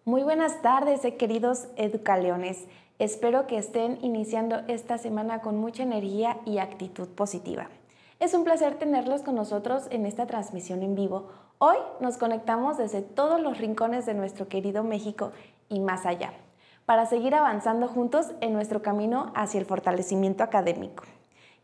Muy buenas tardes, queridos educaleones. Espero que estén iniciando esta semana con mucha energía y actitud positiva. Es un placer tenerlos con nosotros en esta transmisión en vivo. Hoy nos conectamos desde todos los rincones de nuestro querido México y más allá, para seguir avanzando juntos en nuestro camino hacia el fortalecimiento académico.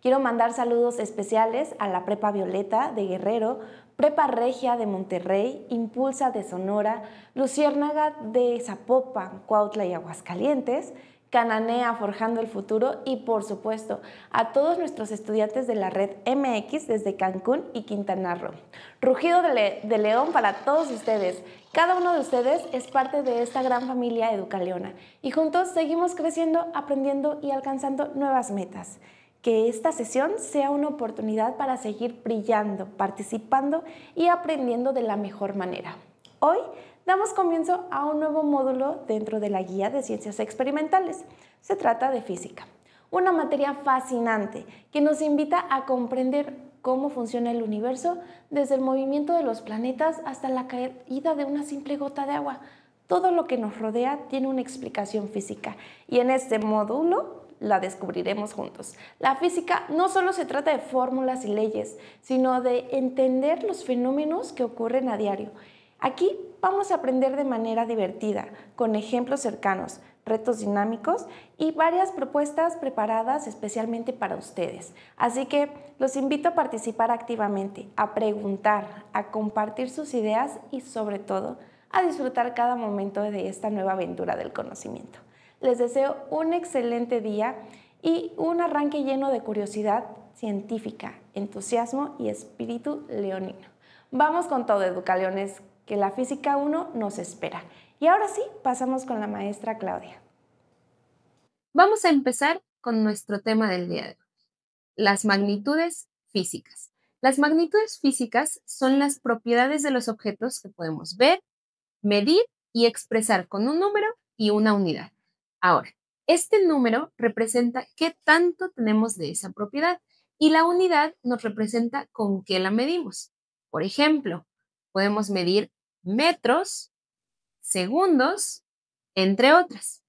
Quiero mandar saludos especiales a la Prepa Violeta de Guerrero, Prepa Regia de Monterrey, Impulsa de Sonora, Luciérnaga de Zapopan, Cuautla y Aguascalientes, Cananea Forjando el Futuro y, por supuesto, a todos nuestros estudiantes de la red MX desde Cancún y Quintana Roo. Rugido de León para todos ustedes. Cada uno de ustedes es parte de esta gran familia educaleona y juntos seguimos creciendo, aprendiendo y alcanzando nuevas metas. Que esta sesión sea una oportunidad para seguir brillando, participando y aprendiendo de la mejor manera. Hoy damos comienzo a un nuevo módulo dentro de la Guía de Ciencias Experimentales. Se trata de física, una materia fascinante que nos invita a comprender cómo funciona el universo desde el movimiento de los planetas hasta la caída de una simple gota de agua. Todo lo que nos rodea tiene una explicación física y en este módulo la descubriremos juntos. La física no solo se trata de fórmulas y leyes, sino de entender los fenómenos que ocurren a diario. Aquí vamos a aprender de manera divertida, con ejemplos cercanos, retos dinámicos y varias propuestas preparadas especialmente para ustedes. Así que los invito a participar activamente, a preguntar, a compartir sus ideas y sobre todo a disfrutar cada momento de esta nueva aventura del conocimiento. Les deseo un excelente día y un arranque lleno de curiosidad científica, entusiasmo y espíritu leonino. Vamos con todo, educaleones, que la física 1 nos espera. Y ahora sí, pasamos con la maestra Claudia. Vamos a empezar con nuestro tema del día de hoy, las magnitudes físicas. Las magnitudes físicas son las propiedades de los objetos que podemos ver, medir y expresar con un número y una unidad. Ahora, este número representa qué tanto tenemos de esa propiedad y la unidad nos representa con qué la medimos. Por ejemplo, podemos medir metros, segundos, entre otras.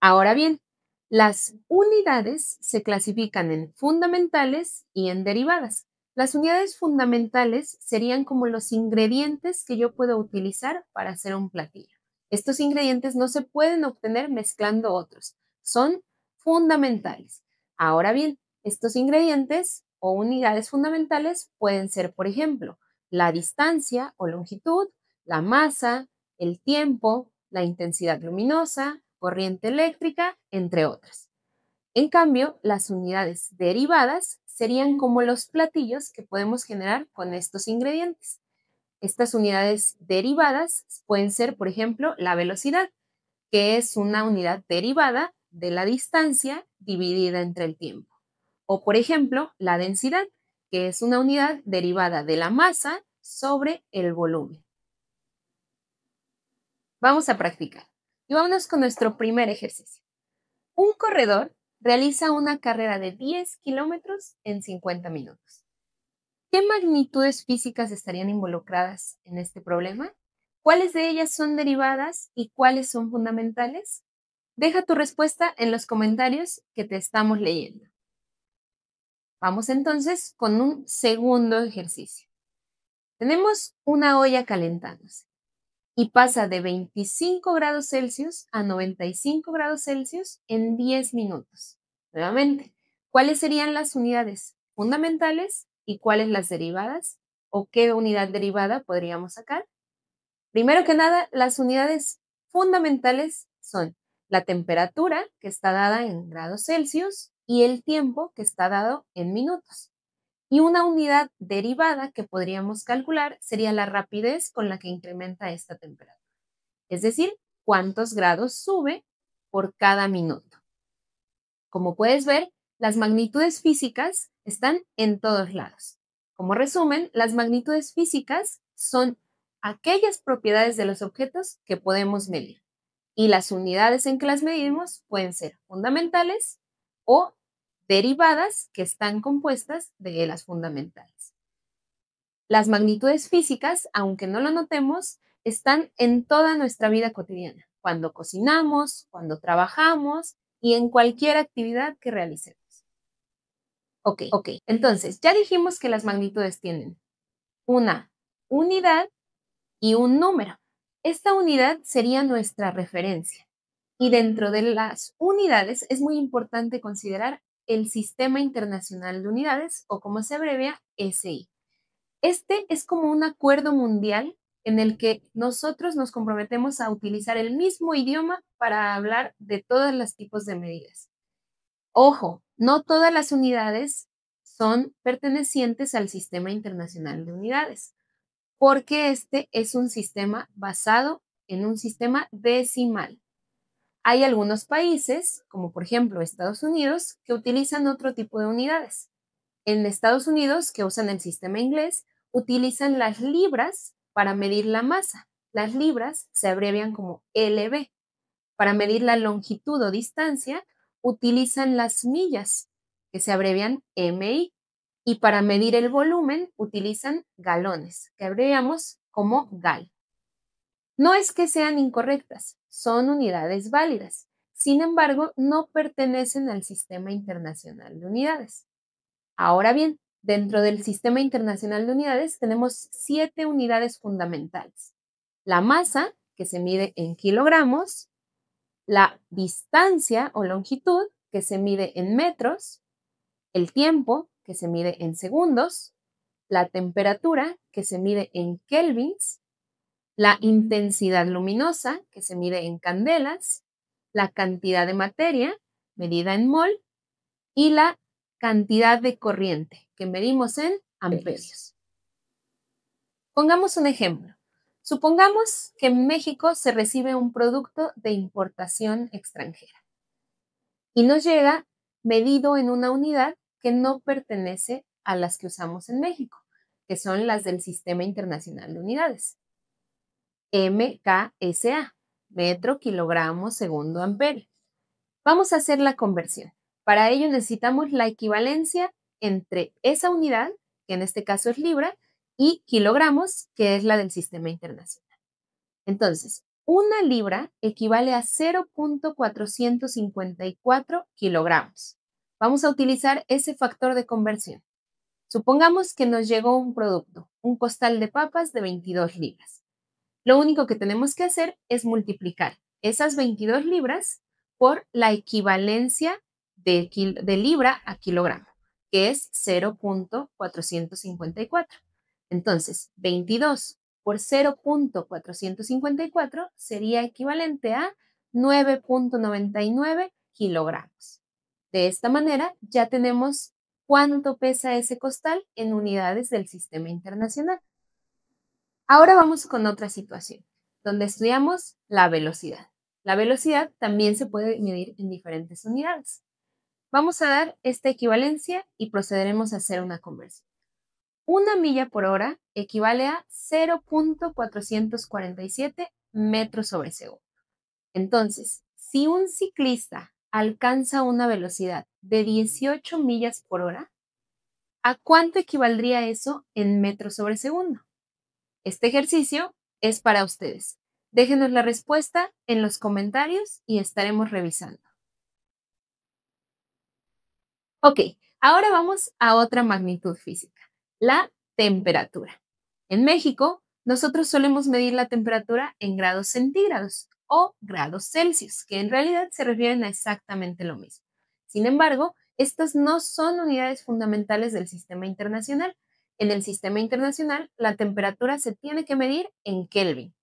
Ahora bien, las unidades se clasifican en fundamentales y en derivadas. Las unidades fundamentales serían como los ingredientes que yo puedo utilizar para hacer un platillo. Estos ingredientes no se pueden obtener mezclando otros, son fundamentales. Ahora bien, estos ingredientes o unidades fundamentales pueden ser, por ejemplo, la distancia o longitud, la masa, el tiempo, la intensidad luminosa, corriente eléctrica, entre otras. En cambio, las unidades derivadas serían como los platillos que podemos generar con estos ingredientes. Estas unidades derivadas pueden ser, por ejemplo, la velocidad, que es una unidad derivada de la distancia dividida entre el tiempo. O, por ejemplo, la densidad, que es una unidad derivada de la masa sobre el volumen. Vamos a practicar. Y vámonos con nuestro primer ejercicio. Un corredor realiza una carrera de 10 kilómetros en 50 minutos. ¿Qué magnitudes físicas estarían involucradas en este problema? ¿Cuáles de ellas son derivadas y cuáles son fundamentales? Deja tu respuesta en los comentarios que te estamos leyendo. Vamos entonces con un segundo ejercicio. Tenemos una olla calentándose y pasa de 25 grados Celsius a 95 grados Celsius en 10 minutos. Nuevamente, ¿cuáles serían las unidades fundamentales y cuáles las derivadas? ¿O qué unidad derivada podríamos sacar? Primero que nada, las unidades fundamentales son la temperatura, que está dada en grados Celsius, y el tiempo, que está dado en minutos. Y una unidad derivada que podríamos calcular sería la rapidez con la que incrementa esta temperatura. Es decir, cuántos grados sube por cada minuto. Como puedes ver, las magnitudes físicas están en todos lados. Como resumen, las magnitudes físicas son aquellas propiedades de los objetos que podemos medir. Y las unidades en que las medimos pueden ser fundamentales o derivadas que están compuestas de las fundamentales. Las magnitudes físicas, aunque no lo notemos, están en toda nuestra vida cotidiana. cuando cocinamos, cuando trabajamos y en cualquier actividad que realicemos. Ok, entonces ya dijimos que las magnitudes tienen una unidad y un número. Esta unidad sería nuestra referencia. Y dentro de las unidades es muy importante considerar el Sistema Internacional de Unidades, o como se abrevia, SI. Este es como un acuerdo mundial en el que nosotros nos comprometemos a utilizar el mismo idioma para hablar de todos los tipos de medidas. Ojo, no todas las unidades son pertenecientes al Sistema Internacional de Unidades, porque este es un sistema basado en un sistema decimal. Hay algunos países, como por ejemplo Estados Unidos, que utilizan otro tipo de unidades. En Estados Unidos, que usan el sistema inglés, utilizan las libras para medir la masa. Las libras se abrevian como LB. Para medir la longitud o distancia, utilizan las millas, que se abrevian MI. Y para medir el volumen, utilizan galones, que abreviamos como GAL. No es que sean incorrectas, son unidades válidas. Sin embargo, no pertenecen al Sistema Internacional de Unidades. Ahora bien, dentro del Sistema Internacional de Unidades tenemos 7 unidades fundamentales. La masa, que se mide en kilogramos, la distancia o longitud, que se mide en metros, el tiempo, que se mide en segundos, la temperatura, que se mide en kelvins, la intensidad luminosa, que se mide en candelas, la cantidad de materia, medida en mol, y la cantidad de corriente, que medimos en amperios. Pongamos un ejemplo. Supongamos que en México se recibe un producto de importación extranjera y nos llega medido en una unidad que no pertenece a las que usamos en México, que son las del Sistema Internacional de Unidades. MKSA, metro, kilogramo, segundo, amperio. Vamos a hacer la conversión. Para ello necesitamos la equivalencia entre esa unidad, que en este caso es libra, y kilogramos, que es la del Sistema Internacional. Entonces, una libra equivale a 0.454 kilogramos. Vamos a utilizar ese factor de conversión. Supongamos que nos llegó un producto, un costal de papas de 22 libras. Lo único que tenemos que hacer es multiplicar esas 22 libras por la equivalencia de libra a kilogramo, que es 0.454. Entonces, 22 por 0.454 sería equivalente a 9.99 kilogramos. De esta manera, ya tenemos cuánto pesa ese costal en unidades del Sistema Internacional. Ahora vamos con otra situación, donde estudiamos la velocidad. La velocidad también se puede medir en diferentes unidades. Vamos a dar esta equivalencia y procederemos a hacer una conversión. Una milla por hora equivale a 0.447 metros sobre segundo. Entonces, si un ciclista alcanza una velocidad de 18 millas por hora, ¿a cuánto equivaldría eso en metros sobre segundo? Este ejercicio es para ustedes. Déjenos la respuesta en los comentarios y estaremos revisando. Ok, ahora vamos a otra magnitud física, la temperatura. En México, nosotros solemos medir la temperatura en grados centígrados o grados Celsius, que en realidad se refieren a exactamente lo mismo. Sin embargo, estas no son unidades fundamentales del sistema internacional. En el sistema internacional, la temperatura se tiene que medir en Kelvin.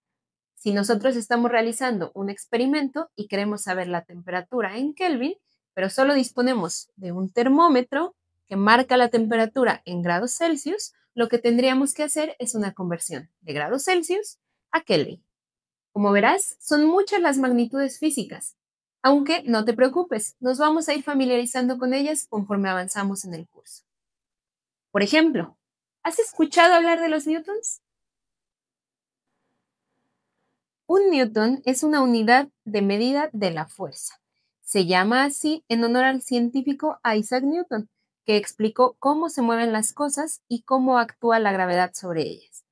Si nosotros estamos realizando un experimento y queremos saber la temperatura en Kelvin, pero solo disponemos de un termómetro que marca la temperatura en grados Celsius, lo que tendríamos que hacer es una conversión de grados Celsius a Kelvin. Como verás, son muchas las magnitudes físicas, aunque no te preocupes, nos vamos a ir familiarizando con ellas conforme avanzamos en el curso. Por ejemplo, ¿has escuchado hablar de los newtons? Un newton es una unidad de medida de la fuerza. Se llama así en honor al científico Isaac Newton, que explicó cómo se mueven las cosas y cómo actúa la gravedad sobre ellas.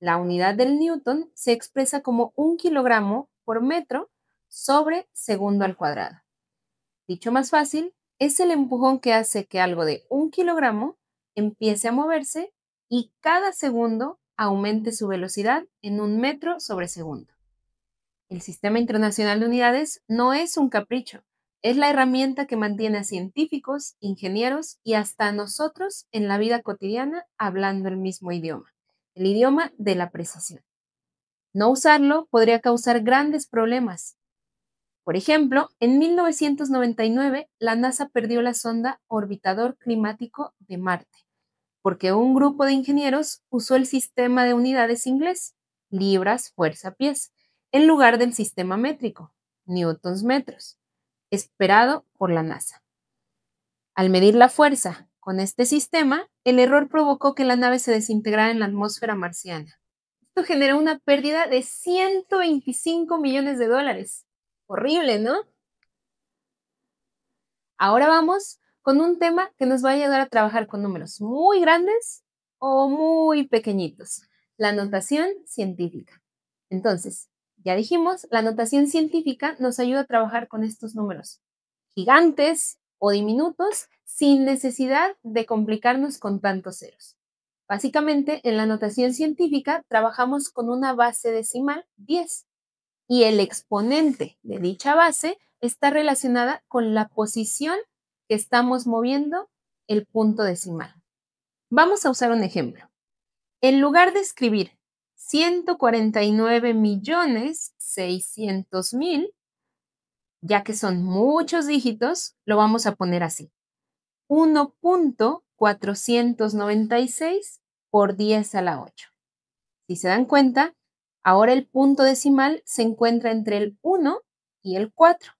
La unidad del newton se expresa como 1 kilogramo por metro sobre segundo al cuadrado. Dicho más fácil, es el empujón que hace que algo de 1 kilogramo empiece a moverse y cada segundo aumente su velocidad en 1 metro sobre segundo. El Sistema Internacional de Unidades no es un capricho, es la herramienta que mantiene a científicos, ingenieros y hasta a nosotros en la vida cotidiana hablando el mismo idioma, el idioma de la precisión. No usarlo podría causar grandes problemas. Por ejemplo, en 1999 la NASA perdió la sonda Orbitador Climático de Marte, porque un grupo de ingenieros usó el sistema de unidades inglés, libras, fuerza, pies, en lugar del sistema métrico, newtons, metros, esperado por la NASA. Al medir la fuerza con este sistema, el error provocó que la nave se desintegrara en la atmósfera marciana. Esto generó una pérdida de $125 millones. Horrible, ¿no? Ahora vamos con un tema que nos va a ayudar a trabajar con números muy grandes o muy pequeñitos, la notación científica. Entonces, ya dijimos, la notación científica nos ayuda a trabajar con estos números gigantes o diminutos sin necesidad de complicarnos con tantos ceros. Básicamente, en la notación científica trabajamos con una base decimal 10 y el exponente de dicha base está relacionada con la posición que estamos moviendo el punto decimal. Vamos a usar un ejemplo. En lugar de escribir 149.600.000, ya que son muchos dígitos, lo vamos a poner así. 1.496 por 10 a la 8. Si se dan cuenta, ahora el punto decimal se encuentra entre el 1 y el 4,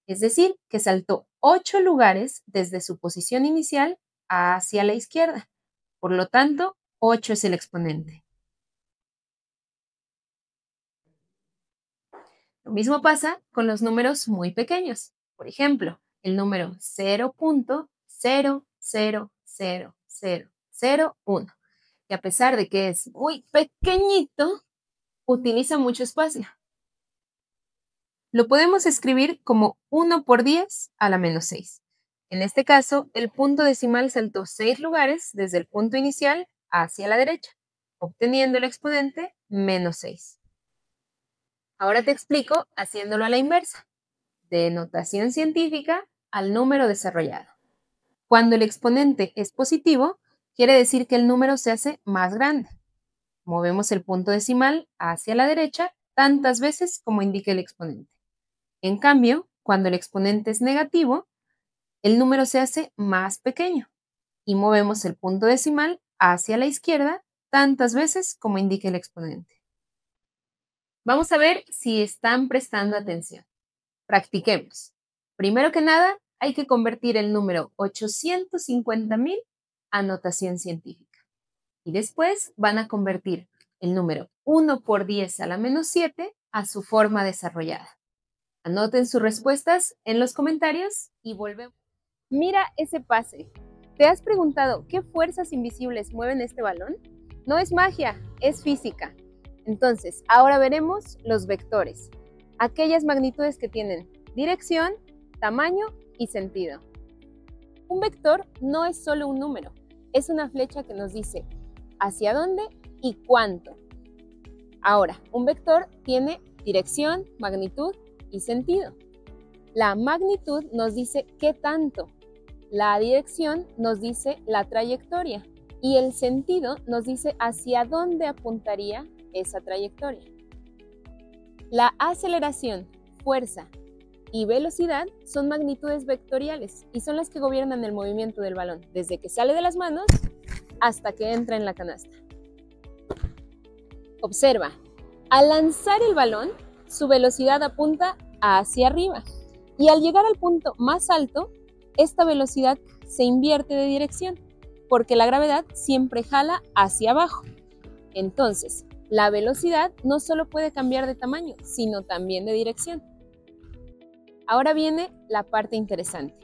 es decir, que saltó 8 lugares desde su posición inicial hacia la izquierda. Por lo tanto, 8 es el exponente. Lo mismo pasa con los números muy pequeños. Por ejemplo, el número 0.000001, que a pesar de que es muy pequeñito, utiliza mucho espacio. Lo podemos escribir como 1 por 10 a la menos 6. En este caso, el punto decimal saltó 6 lugares desde el punto inicial hacia la derecha, obteniendo el exponente menos 6. Ahora te explico haciéndolo a la inversa, de notación científica al número desarrollado. Cuando el exponente es positivo, quiere decir que el número se hace más grande. Movemos el punto decimal hacia la derecha tantas veces como indique el exponente. En cambio, cuando el exponente es negativo, el número se hace más pequeño y movemos el punto decimal hacia la izquierda tantas veces como indique el exponente. Vamos a ver si están prestando atención. Practiquemos. Primero que nada, hay que convertir el número 850.000 a notación científica. Y después van a convertir el número 1 por 10 a la menos 7 a su forma desarrollada. Anoten sus respuestas en los comentarios y volvemos. Mira ese pase. ¿Te has preguntado qué fuerzas invisibles mueven este balón? No es magia, es física. Entonces, ahora veremos los vectores, aquellas magnitudes que tienen dirección, tamaño y sentido. Un vector no es solo un número, es una flecha que nos dice hacia dónde y cuánto. Ahora, un vector tiene dirección, magnitud y sentido. La magnitud nos dice qué tanto, la dirección nos dice la trayectoria y el sentido nos dice hacia dónde apuntaría esa trayectoria. La aceleración, fuerza y velocidad son magnitudes vectoriales y son las que gobiernan el movimiento del balón, desde que sale de las manos hasta que entra en la canasta. Observa, al lanzar el balón, su velocidad apunta hacia arriba y al llegar al punto más alto, esta velocidad se invierte de dirección porque la gravedad siempre jala hacia abajo. Entonces, la velocidad no solo puede cambiar de tamaño, sino también de dirección. Ahora viene la parte interesante.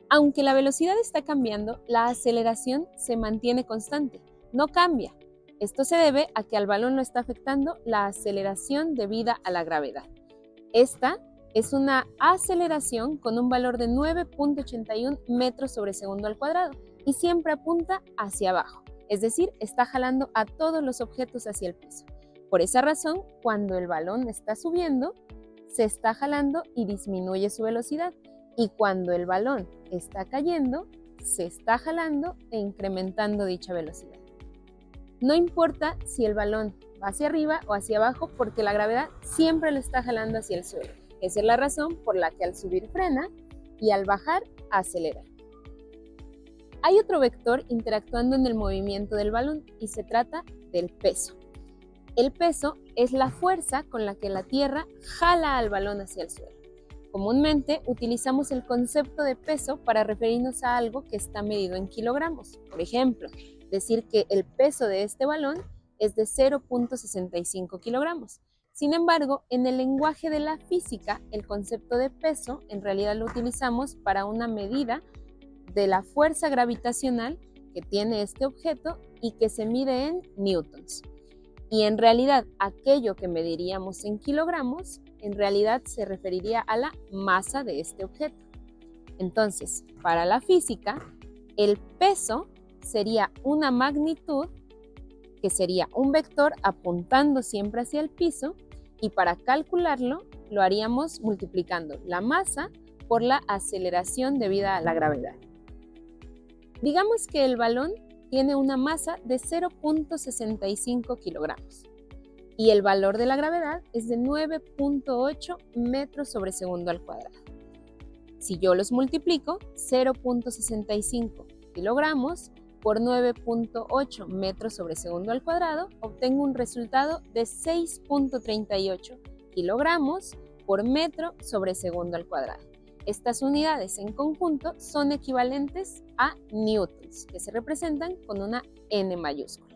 Aunque la velocidad está cambiando, la aceleración se mantiene constante, no cambia. Esto se debe a que al balón lo está afectando la aceleración debida a la gravedad. Esta Es una aceleración con un valor de 9.81 metros sobre segundo al cuadrado y siempre apunta hacia abajo, es decir, está jalando a todos los objetos hacia el piso. Por esa razón, cuando el balón está subiendo, se está jalando y disminuye su velocidad, y cuando el balón está cayendo, se está jalando e incrementando dicha velocidad. No importa si el balón va hacia arriba o hacia abajo, porque la gravedad siempre lo está jalando hacia el suelo. Esa es la razón por la que al subir frena y al bajar acelera. Hay otro vector interactuando en el movimiento del balón y se trata del peso. El peso es la fuerza con la que la Tierra jala al balón hacia el suelo. Comúnmente utilizamos el concepto de peso para referirnos a algo que está medido en kilogramos. Por ejemplo, decir que el peso de este balón es de 0.65 kilogramos. Sin embargo, en el lenguaje de la física, el concepto de peso en realidad lo utilizamos para una medida de la fuerza gravitacional que tiene este objeto y que se mide en newtons. Y en realidad, aquello que mediríamos en kilogramos, en realidad se referiría a la masa de este objeto. Entonces, para la física, el peso sería una magnitud que sería un vector apuntando siempre hacia el piso, y para calcularlo lo haríamos multiplicando la masa por la aceleración debida a la gravedad. Digamos que el balón tiene una masa de 0.65 kilogramos y el valor de la gravedad es de 9.8 metros sobre segundo al cuadrado. Si yo los multiplico, 0.65 kilogramos por 9.8 metros sobre segundo al cuadrado, obtengo un resultado de 6.38 kilogramos por metro sobre segundo al cuadrado. Estas unidades en conjunto son equivalentes a newtons, que se representan con una N mayúscula.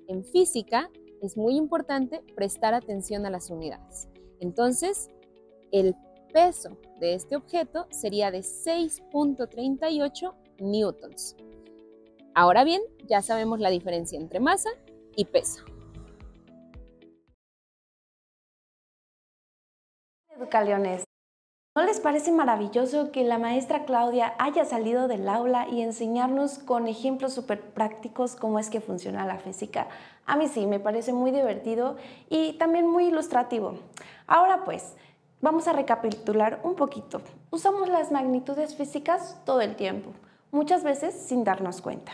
En física es muy importante prestar atención a las unidades. Entonces, el peso de este objeto sería de 6.38 newtons. Ahora bien, ya sabemos la diferencia entre masa y peso. Educaliones, ¿no les parece maravilloso que la maestra Claudia haya salido del aula y enseñarnos con ejemplos súper prácticos cómo es que funciona la física? A mí sí, me parece muy divertido y también muy ilustrativo. Ahora pues, vamos a recapitular un poquito. Usamos las magnitudes físicas todo el tiempo, muchas veces sin darnos cuenta.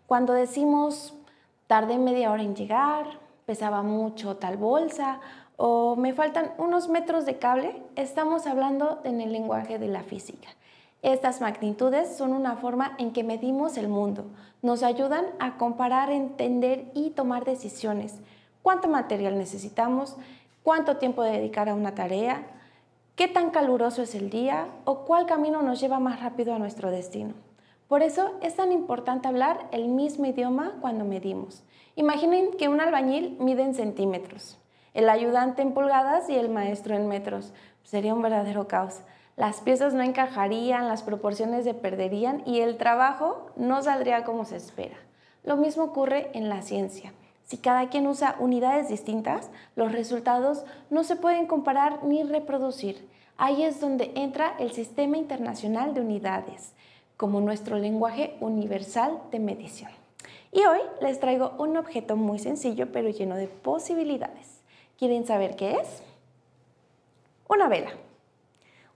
Cuando decimos, tardé media hora en llegar, pesaba mucho tal bolsa, o me faltan unos metros de cable, estamos hablando en el lenguaje de la física. Estas magnitudes son una forma en que medimos el mundo, nos ayudan a comparar, entender y tomar decisiones. ¿Cuánto material necesitamos? ¿Cuánto tiempo dedicar a una tarea? ¿Qué tan caluroso es el día? ¿O cuál camino nos lleva más rápido a nuestro destino? Por eso es tan importante hablar el mismo idioma cuando medimos. Imaginen que un albañil mide en centímetros, el ayudante en pulgadas y el maestro en metros. Sería un verdadero caos. Las piezas no encajarían, las proporciones se perderían y el trabajo no saldría como se espera. Lo mismo ocurre en la ciencia. Si cada quien usa unidades distintas, los resultados no se pueden comparar ni reproducir. Ahí es donde entra el Sistema Internacional de Unidades, como nuestro lenguaje universal de medición. Y hoy les traigo un objeto muy sencillo pero lleno de posibilidades. ¿Quieren saber qué es? Una vela.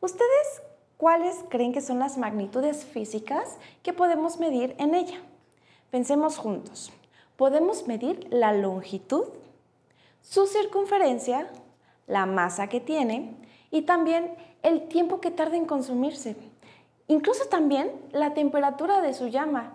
¿Ustedes cuáles creen que son las magnitudes físicas que podemos medir en ella? Pensemos juntos. Podemos medir la longitud, su circunferencia, la masa que tiene y también el tiempo que tarda en consumirse. Incluso también la temperatura de su llama.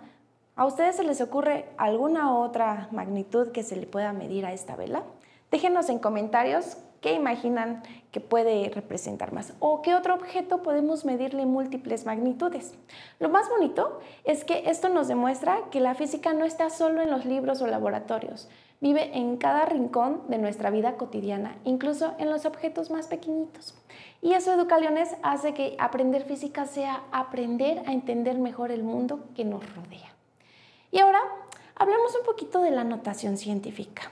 ¿A ustedes se les ocurre alguna otra magnitud que se le pueda medir a esta vela? Déjenos en comentarios qué imaginan que puede representar más o qué otro objeto podemos medirle múltiples magnitudes. Lo más bonito es que esto nos demuestra que la física no está solo en los libros o laboratorios, vive en cada rincón de nuestra vida cotidiana, incluso en los objetos más pequeñitos. Y eso, Educaliones, hace que aprender física sea aprender a entender mejor el mundo que nos rodea. Y ahora hablemos un poquito de la notación científica,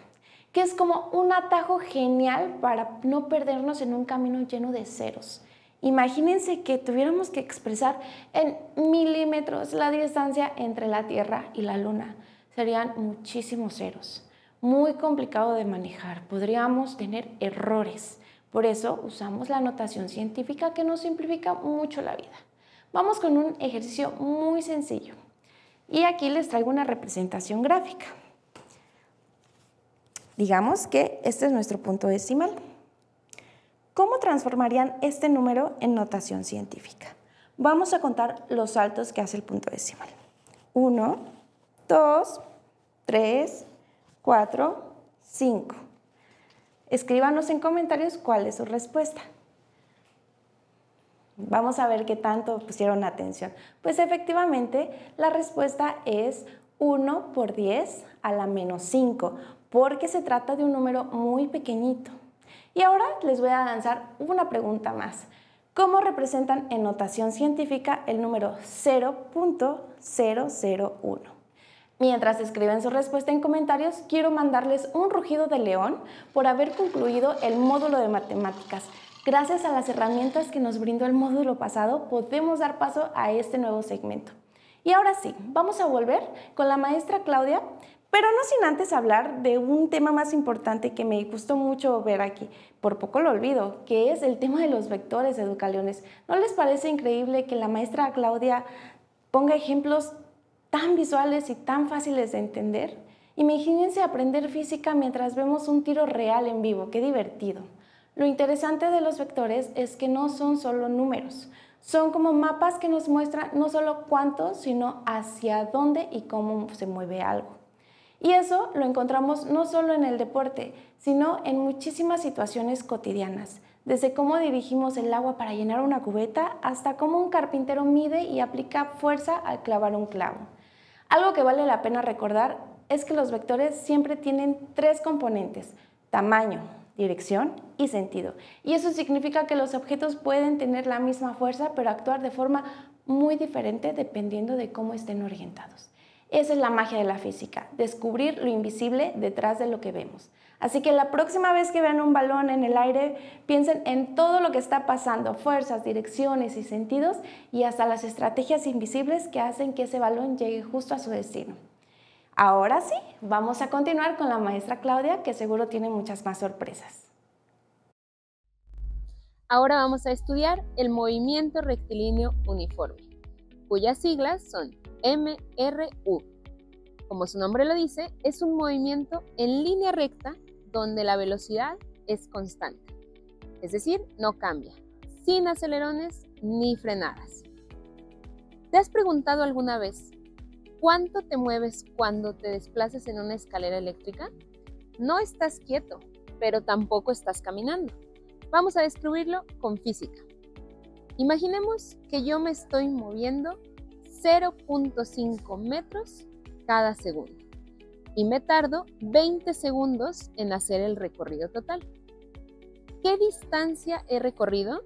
que es como un atajo genial para no perdernos en un camino lleno de ceros. Imagínense que tuviéramos que expresar en milímetros la distancia entre la Tierra y la Luna. Serían muchísimos ceros, muy complicado de manejar, podríamos tener errores. Por eso usamos la notación científica que nos simplifica mucho la vida. Vamos con un ejercicio muy sencillo. Y aquí les traigo una representación gráfica. Digamos que este es nuestro punto decimal. ¿Cómo transformarían este número en notación científica? Vamos a contar los saltos que hace el punto decimal. 1, 2, 3, 4, 5. Escríbanos en comentarios cuál es su respuesta. Vamos a ver qué tanto pusieron atención. Pues efectivamente, la respuesta es 1 por 10 a la menos 5, porque se trata de un número muy pequeñito. Y ahora les voy a lanzar una pregunta más. ¿Cómo representan en notación científica el número 0.001? Mientras escriben su respuesta en comentarios, quiero mandarles un rugido de león por haber concluido el módulo de matemáticas. Gracias a las herramientas que nos brindó el módulo pasado, podemos dar paso a este nuevo segmento. Y ahora sí, vamos a volver con la maestra Claudia, pero no sin antes hablar de un tema más importante que me gustó mucho ver aquí. Por poco lo olvido, que es el tema de los vectores educaleones. ¿No les parece increíble que la maestra Claudia ponga ejemplos tan visuales y tan fáciles de entender? Imagínense aprender física mientras vemos un tiro real en vivo, qué divertido. Lo interesante de los vectores es que no son solo números, son como mapas que nos muestran no solo cuánto, sino hacia dónde y cómo se mueve algo. Y eso lo encontramos no solo en el deporte, sino en muchísimas situaciones cotidianas, desde cómo dirigimos el agua para llenar una cubeta hasta cómo un carpintero mide y aplica fuerza al clavar un clavo. Algo que vale la pena recordar es que los vectores siempre tienen 3 componentes: tamaño, dirección y sentido. Y eso significa que los objetos pueden tener la misma fuerza, pero actuar de forma muy diferente dependiendo de cómo estén orientados. Esa es la magia de la física, descubrir lo invisible detrás de lo que vemos. Así que la próxima vez que vean un balón en el aire, piensen en todo lo que está pasando, fuerzas, direcciones y sentidos, y hasta las estrategias invisibles que hacen que ese balón llegue justo a su destino. Ahora sí, vamos a continuar con la maestra Claudia, que seguro tiene muchas más sorpresas. Ahora vamos a estudiar el movimiento rectilíneo uniforme, cuyas siglas son MRU. Como su nombre lo dice, es un movimiento en línea recta donde la velocidad es constante, es decir, no cambia, sin acelerones ni frenadas. ¿Te has preguntado alguna vez cuánto te mueves cuando te desplazas en una escalera eléctrica? No estás quieto, pero tampoco estás caminando. Vamos a describirlo con física. Imaginemos que yo me estoy moviendo 0.5 metros cada segundo y me tardo 20 segundos en hacer el recorrido total. ¿Qué distancia he recorrido?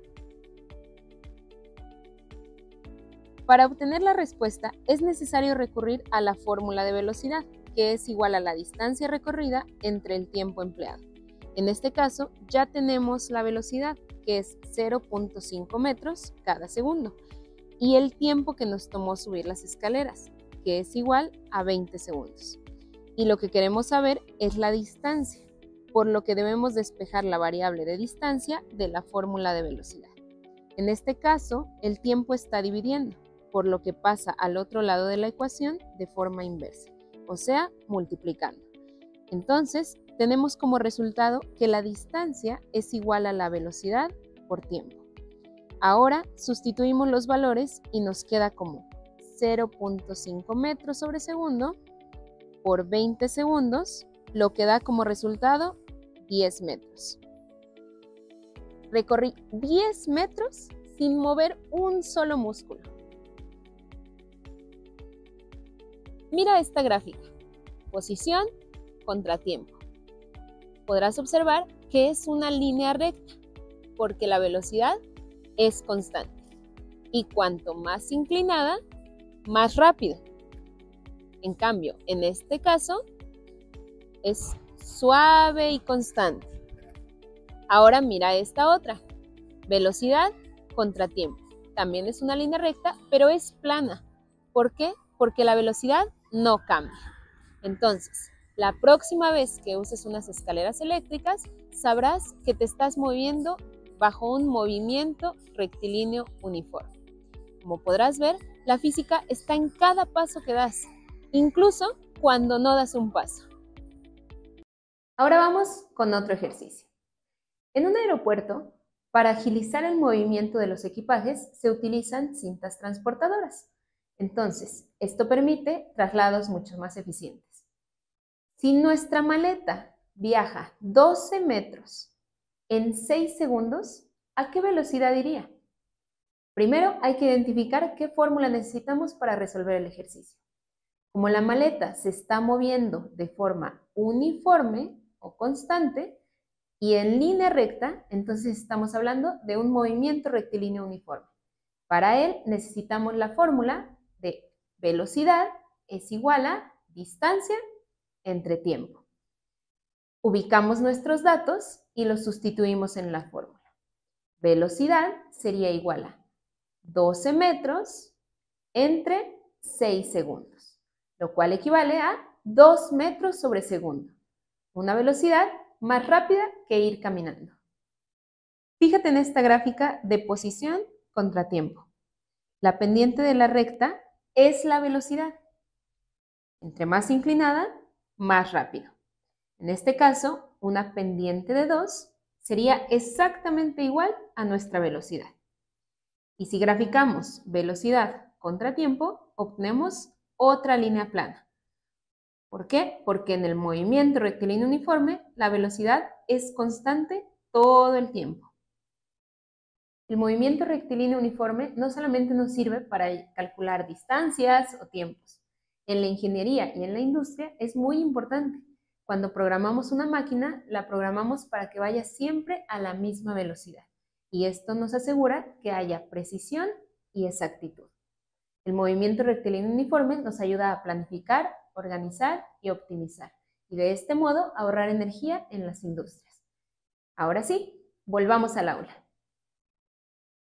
Para obtener la respuesta es necesario recurrir a la fórmula de velocidad, que es igual a la distancia recorrida entre el tiempo empleado. En este caso ya tenemos la velocidad, que es 0.5 metros cada segundo, y el tiempo que nos tomó subir las escaleras, que es igual a 20 segundos. Y lo que queremos saber es la distancia, por lo que debemos despejar la variable de distancia de la fórmula de velocidad. En este caso, el tiempo está dividiendo, por lo que pasa al otro lado de la ecuación de forma inversa, o sea, multiplicando. Entonces, tenemos como resultado que la distancia es igual a la velocidad por tiempo. Ahora sustituimos los valores y nos queda como 0.5 metros sobre segundo por 20 segundos, lo que da como resultado 10 metros. Recorrí 10 metros sin mover un solo músculo. Mira esta gráfica, posición contra tiempo. Podrás observar que es una línea recta, porque la velocidad es constante. Y cuanto más inclinada, más rápido. En cambio, en este caso, es suave y constante. Ahora mira esta otra. Velocidad contratiempo. También es una línea recta, pero es plana. ¿Por qué? Porque la velocidad no cambia. Entonces, la próxima vez que uses unas escaleras eléctricas, sabrás que te estás moviendo bajo un movimiento rectilíneo uniforme. Como podrás ver, la física está en cada paso que das, incluso cuando no das un paso. Ahora vamos con otro ejercicio. En un aeropuerto, para agilizar el movimiento de los equipajes, se utilizan cintas transportadoras. Entonces, esto permite traslados mucho más eficientes. Si nuestra maleta viaja 12 metros en 6 segundos, ¿a qué velocidad iría? Primero hay que identificar qué fórmula necesitamos para resolver el ejercicio. Como la maleta se está moviendo de forma uniforme o constante y en línea recta, entonces estamos hablando de un movimiento rectilíneo uniforme. Para él necesitamos la fórmula de velocidad es igual a distancia entre tiempo. Ubicamos nuestros datos y los sustituimos en la fórmula. Velocidad sería igual a 12 metros entre 6 segundos, lo cual equivale a 2 metros sobre segundo, una velocidad más rápida que ir caminando. Fíjate en esta gráfica de posición contra tiempo. La pendiente de la recta es la velocidad. Entre más inclinada, más rápido. En este caso, una pendiente de 2 sería exactamente igual a nuestra velocidad. Y si graficamos velocidad contra tiempo, obtenemos otra línea plana. ¿Por qué? Porque en el movimiento rectilíneo uniforme, la velocidad es constante todo el tiempo. El movimiento rectilíneo uniforme no solamente nos sirve para calcular distancias o tiempos. En la ingeniería y en la industria es muy importante. Cuando programamos una máquina, la programamos para que vaya siempre a la misma velocidad. Y esto nos asegura que haya precisión y exactitud. El movimiento rectilíneo uniforme nos ayuda a planificar, organizar y optimizar. Y de este modo ahorrar energía en las industrias. Ahora sí, volvamos al aula.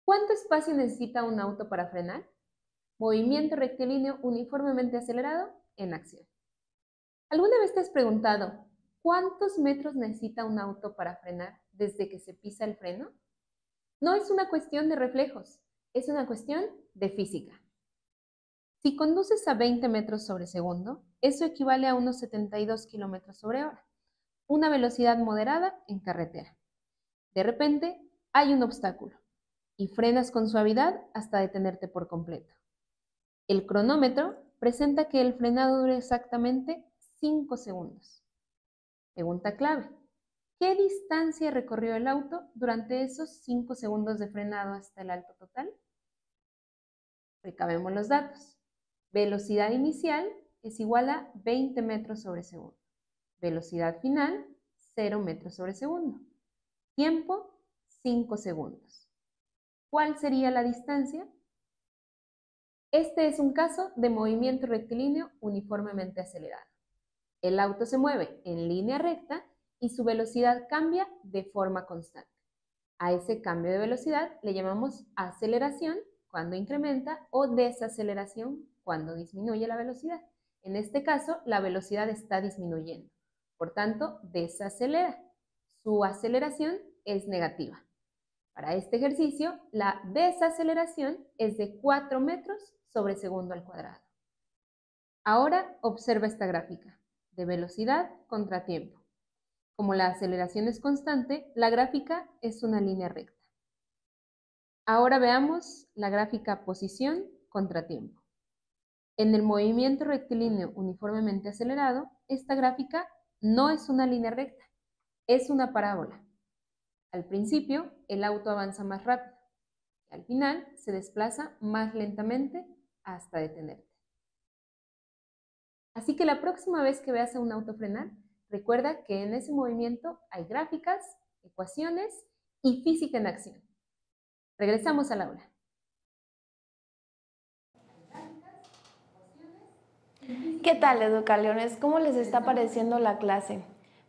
¿Cuánto espacio necesita un auto para frenar? Movimiento rectilíneo uniformemente acelerado en acción. ¿Alguna vez te has preguntado cuántos metros necesita un auto para frenar desde que se pisa el freno? No es una cuestión de reflejos, es una cuestión de física. Si conduces a 20 metros sobre segundo, eso equivale a unos 72 kilómetros sobre hora, una velocidad moderada en carretera. De repente, hay un obstáculo y frenas con suavidad hasta detenerte por completo. El cronómetro presenta que el frenado dure exactamente 5 segundos. Pregunta clave: ¿qué distancia recorrió el auto durante esos 5 segundos de frenado hasta el alto total? Recabemos los datos. Velocidad inicial es igual a 20 metros sobre segundo. Velocidad final, 0 metros sobre segundo. Tiempo, 5 segundos. ¿Cuál sería la distancia? Este es un caso de movimiento rectilíneo uniformemente acelerado. El auto se mueve en línea recta y su velocidad cambia de forma constante. A ese cambio de velocidad le llamamos aceleración cuando incrementa o desaceleración cuando disminuye la velocidad. En este caso, la velocidad está disminuyendo. Por tanto, desacelera. Su aceleración es negativa. Para este ejercicio, la desaceleración es de 4 metros sobre segundo al cuadrado. Ahora observa esta gráfica de velocidad contra tiempo. Como la aceleración es constante, la gráfica es una línea recta. Ahora veamos la gráfica posición contra tiempo. En el movimiento rectilíneo uniformemente acelerado, esta gráfica no es una línea recta, es una parábola. Al principio, el auto avanza más rápido y al final se desplaza más lentamente hasta detenerte. Así que la próxima vez que veas a un auto frenar, recuerda que en ese movimiento hay gráficas, ecuaciones y física en acción. Regresamos al aula. ¿Qué tal, Educaleones? ¿Cómo les está pareciendo la clase?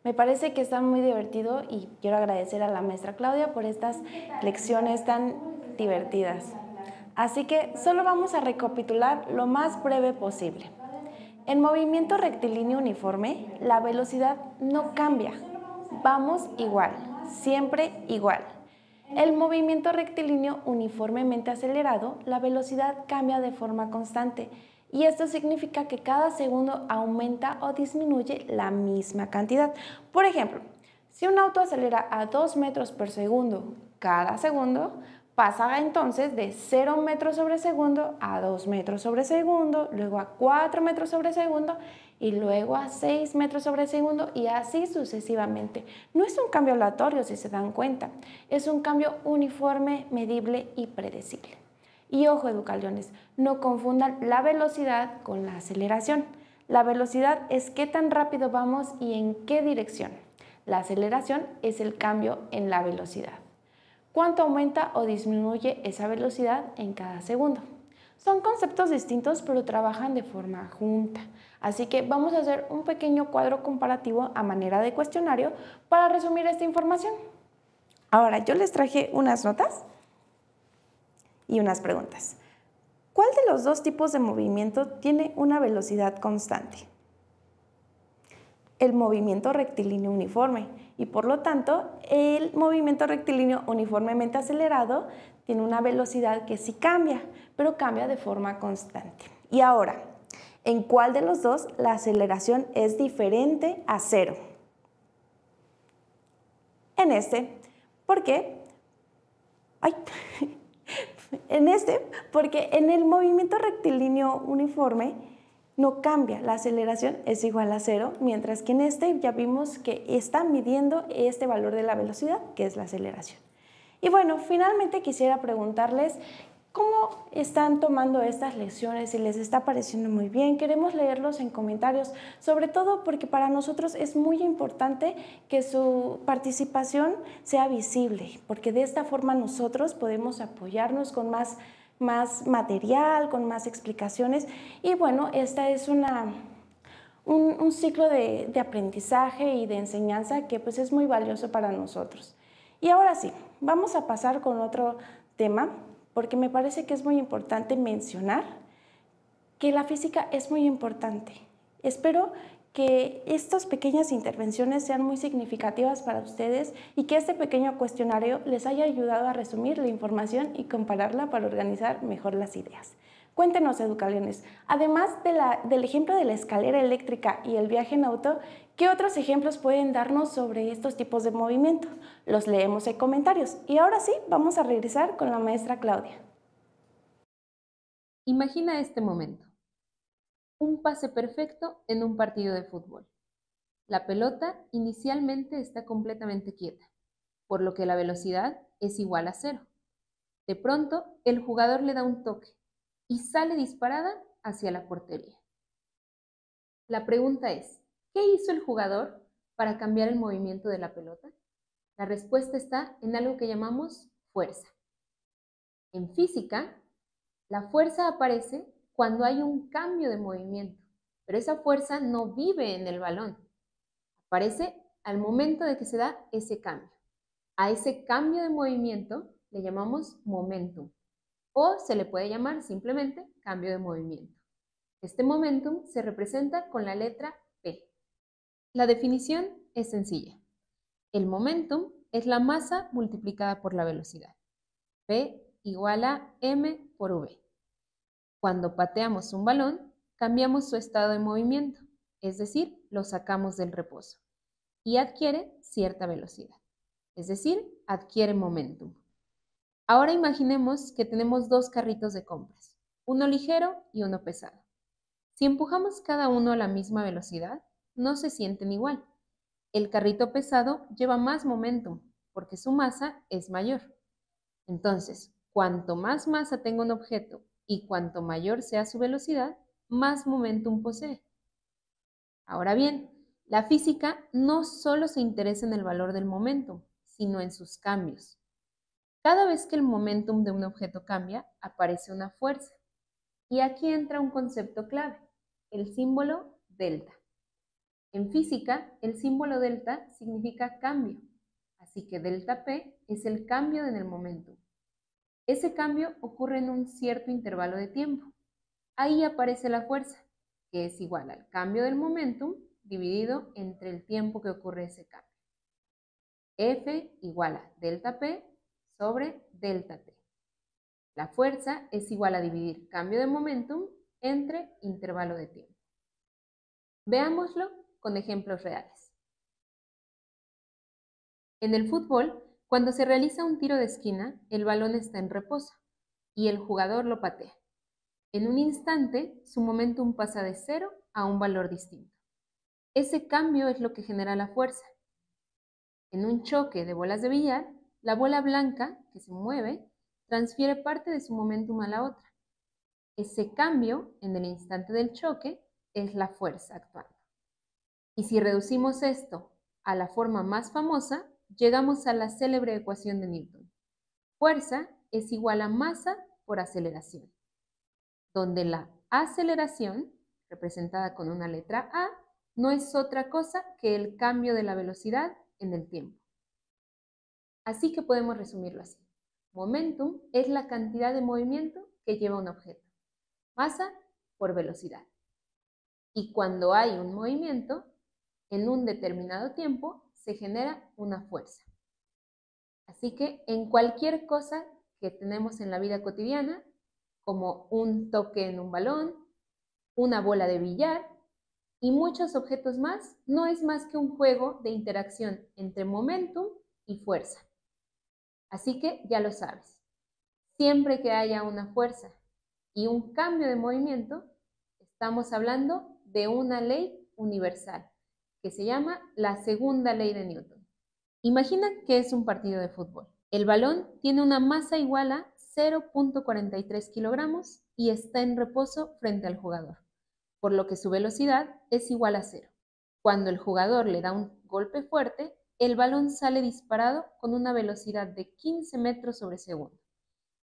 Me parece que está muy divertido y quiero agradecer a la maestra Claudia por estas lecciones tan divertidas. Así que solo vamos a recapitular lo más breve posible. En movimiento rectilíneo uniforme, la velocidad no cambia. Vamos igual, siempre igual. El movimiento rectilíneo uniformemente acelerado, la velocidad cambia de forma constante y esto significa que cada segundo aumenta o disminuye la misma cantidad. Por ejemplo, si un auto acelera a 2 metros por segundo cada segundo, pasa entonces de 0 metros sobre segundo a 2 metros sobre segundo, luego a 4 metros sobre segundo y luego a 6 metros sobre segundo y así sucesivamente. No es un cambio aleatorio si se dan cuenta, es un cambio uniforme, medible y predecible. Y ojo, educaliones, no confundan la velocidad con la aceleración. La velocidad es qué tan rápido vamos y en qué dirección. La aceleración es el cambio en la velocidad. ¿Cuánto aumenta o disminuye esa velocidad en cada segundo? Son conceptos distintos pero trabajan de forma junta. Así que vamos a hacer un pequeño cuadro comparativo a manera de cuestionario para resumir esta información. Ahora, yo les traje unas notas y unas preguntas. ¿Cuál de los dos tipos de movimiento tiene una velocidad constante? El movimiento rectilíneo uniforme y por lo tanto el movimiento rectilíneo uniformemente acelerado tiene una velocidad que sí cambia, pero cambia de forma constante. Y ahora, ¿en cuál de los dos la aceleración es diferente a cero? En este, ¿por qué? Porque en el movimiento rectilíneo uniforme no cambia, la aceleración es igual a cero, mientras que en este ya vimos que está midiendo este valor de la velocidad, que es la aceleración. Y bueno, finalmente quisiera preguntarles cómo están tomando estas lecciones, si les está pareciendo muy bien. Queremos leerlos en comentarios, sobre todo porque para nosotros es muy importante que su participación sea visible, porque de esta forma nosotros podemos apoyarnos con más material, con más explicaciones y bueno, esta es un ciclo de aprendizaje y de enseñanza que pues es muy valioso para nosotros. Y ahora sí, vamos a pasar con otro tema porque me parece que es muy importante mencionar que la física es muy importante. Espero que estas pequeñas intervenciones sean muy significativas para ustedes y que este pequeño cuestionario les haya ayudado a resumir la información y compararla para organizar mejor las ideas. Cuéntenos, educaliones, además del ejemplo de la escalera eléctrica y el viaje en auto, ¿qué otros ejemplos pueden darnos sobre estos tipos de movimiento? Los leemos en comentarios. Y ahora sí, vamos a regresar con la maestra Claudia. Imagina este momento. Un pase perfecto en un partido de fútbol. La pelota inicialmente está completamente quieta, por lo que la velocidad es igual a cero. De pronto, el jugador le da un toque y sale disparada hacia la portería. La pregunta es, ¿qué hizo el jugador para cambiar el movimiento de la pelota? La respuesta está en algo que llamamos fuerza. En física, la fuerza aparece cuando hay un cambio de movimiento, pero esa fuerza no vive en el balón. Aparece al momento de que se da ese cambio. A ese cambio de movimiento le llamamos momentum o se le puede llamar simplemente cambio de movimiento. Este momentum se representa con la letra P. La definición es sencilla. El momentum es la masa multiplicada por la velocidad. P igual a m por v. Cuando pateamos un balón, cambiamos su estado de movimiento, es decir, lo sacamos del reposo y adquiere cierta velocidad, es decir, adquiere momentum. Ahora imaginemos que tenemos dos carritos de compras, uno ligero y uno pesado. Si empujamos cada uno a la misma velocidad, no se sienten igual. El carrito pesado lleva más momentum porque su masa es mayor. Entonces, cuanto más masa tenga un objeto y cuanto mayor sea su velocidad, más momentum posee. Ahora bien, la física no solo se interesa en el valor del momentum, sino en sus cambios. Cada vez que el momentum de un objeto cambia, aparece una fuerza. Y aquí entra un concepto clave, el símbolo delta. En física, el símbolo delta significa cambio, así que delta P es el cambio en el momentum. Ese cambio ocurre en un cierto intervalo de tiempo. Ahí aparece la fuerza, que es igual al cambio del momentum dividido entre el tiempo que ocurre ese cambio. F igual a delta P sobre delta T. La fuerza es igual a dividir cambio de momentum entre intervalo de tiempo. Veámoslo con ejemplos reales. En el fútbol, cuando se realiza un tiro de esquina, el balón está en reposo y el jugador lo patea. En un instante, su momentum pasa de 0 a un valor distinto. Ese cambio es lo que genera la fuerza. En un choque de bolas de billar, la bola blanca, que se mueve, transfiere parte de su momentum a la otra. Ese cambio, en el instante del choque, es la fuerza actuando. Y si reducimos esto a la forma más famosa, llegamos a la célebre ecuación de Newton. Fuerza es igual a masa por aceleración, donde la aceleración, representada con una letra A, no es otra cosa que el cambio de la velocidad en el tiempo. Así que podemos resumirlo así. Momentum es la cantidad de movimiento que lleva un objeto. Masa por velocidad. Y cuando hay un movimiento, en un determinado tiempo, se genera una fuerza. Así que en cualquier cosa que tenemos en la vida cotidiana, como un toque en un balón, una bola de billar y muchos objetos más, no es más que un juego de interacción entre momentum y fuerza. Así que ya lo sabes, siempre que haya una fuerza y un cambio de movimiento, estamos hablando de una ley universal, que se llama la segunda ley de Newton. Imagina que es un partido de fútbol. El balón tiene una masa igual a 0.43 kilogramos y está en reposo frente al jugador, por lo que su velocidad es igual a 0. Cuando el jugador le da un golpe fuerte, el balón sale disparado con una velocidad de 15 metros sobre segundo,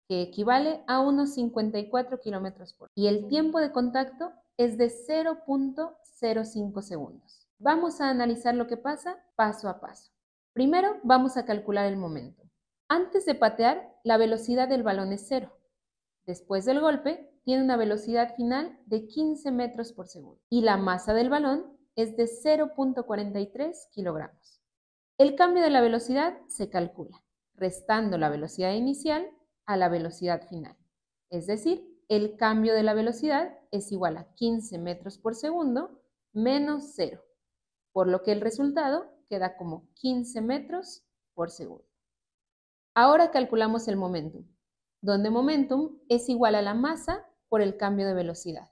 que equivale a unos 54 kilómetros por hora. Y el tiempo de contacto es de 0.05 segundos. Vamos a analizar lo que pasa paso a paso. Primero vamos a calcular el momento. Antes de patear, la velocidad del balón es 0. Después del golpe, tiene una velocidad final de 15 metros por segundo. Y la masa del balón es de 0.43 kilogramos. El cambio de la velocidad se calcula, restando la velocidad inicial a la velocidad final. Es decir, el cambio de la velocidad es igual a 15 metros por segundo menos 0, por lo que el resultado queda como 15 metros por segundo. Ahora calculamos el momentum, donde momentum es igual a la masa por el cambio de velocidad.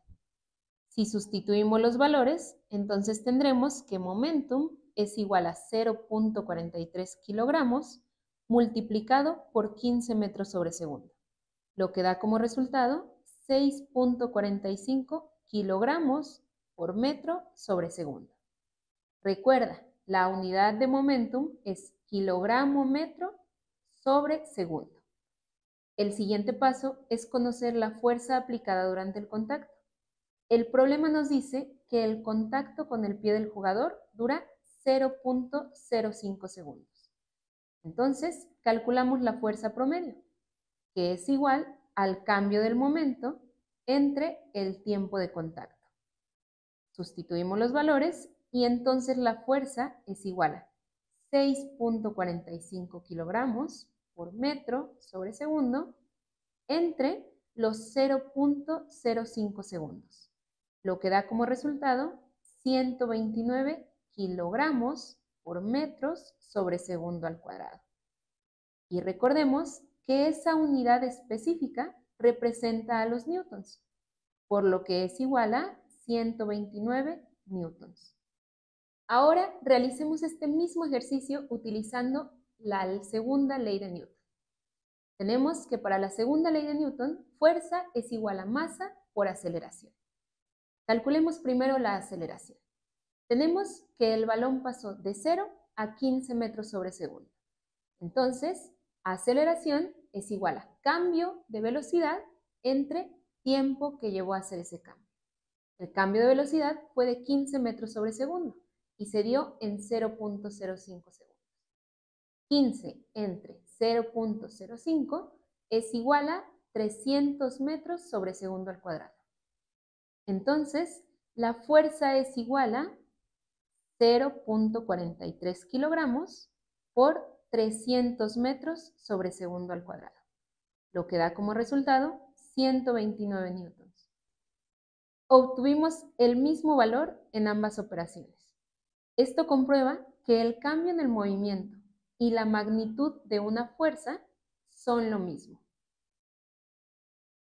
Si sustituimos los valores, entonces tendremos que momentum es igual a 0.43 kilogramos multiplicado por 15 metros sobre segundo, lo que da como resultado 6.45 kilogramos por metro sobre segundo. Recuerda, la unidad de momentum es kilogramo metro sobre segundo. El siguiente paso es conocer la fuerza aplicada durante el contacto. El problema nos dice que el contacto con el pie del jugador dura 0.05 segundos. Entonces, calculamos la fuerza promedio, que es igual al cambio del momento entre el tiempo de contacto. Sustituimos los valores y entonces la fuerza es igual a 6.45 kilogramos por metro sobre segundo entre los 0.05 segundos, lo que da como resultado 129 kilogramos por metros sobre segundo al cuadrado. Y recordemos que esa unidad específica representa a los newtons, por lo que es igual a 129 newtons. Ahora realicemos este mismo ejercicio utilizando la segunda ley de Newton. Tenemos que para la segunda ley de Newton, fuerza es igual a masa por aceleración. Calculemos primero la aceleración. Tenemos que el balón pasó de 0 a 15 metros sobre segundo. Entonces, aceleración es igual a cambio de velocidad entre tiempo que llevó a hacer ese cambio. El cambio de velocidad fue de 15 metros sobre segundo y se dio en 0.05 segundos. 15 entre 0.05 es igual a 300 metros sobre segundo al cuadrado. Entonces, la fuerza es igual a 0.43 kilogramos por 300 metros sobre segundo al cuadrado, lo que da como resultado 129 newtons. Obtuvimos el mismo valor en ambas operaciones. Esto comprueba que el cambio en el movimiento y la magnitud de una fuerza son lo mismo.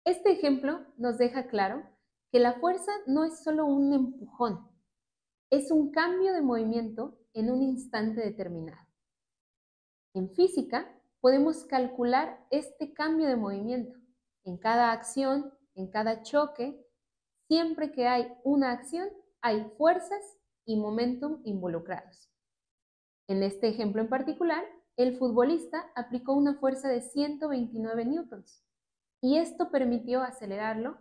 Este ejemplo nos deja claro que la fuerza no es solo un empujón, es un cambio de movimiento en un instante determinado. En física, podemos calcular este cambio de movimiento en cada acción, en cada choque. Siempre que hay una acción, hay fuerzas y momentum involucrados. En este ejemplo en particular, el futbolista aplicó una fuerza de 129 newtons y esto permitió acelerarlo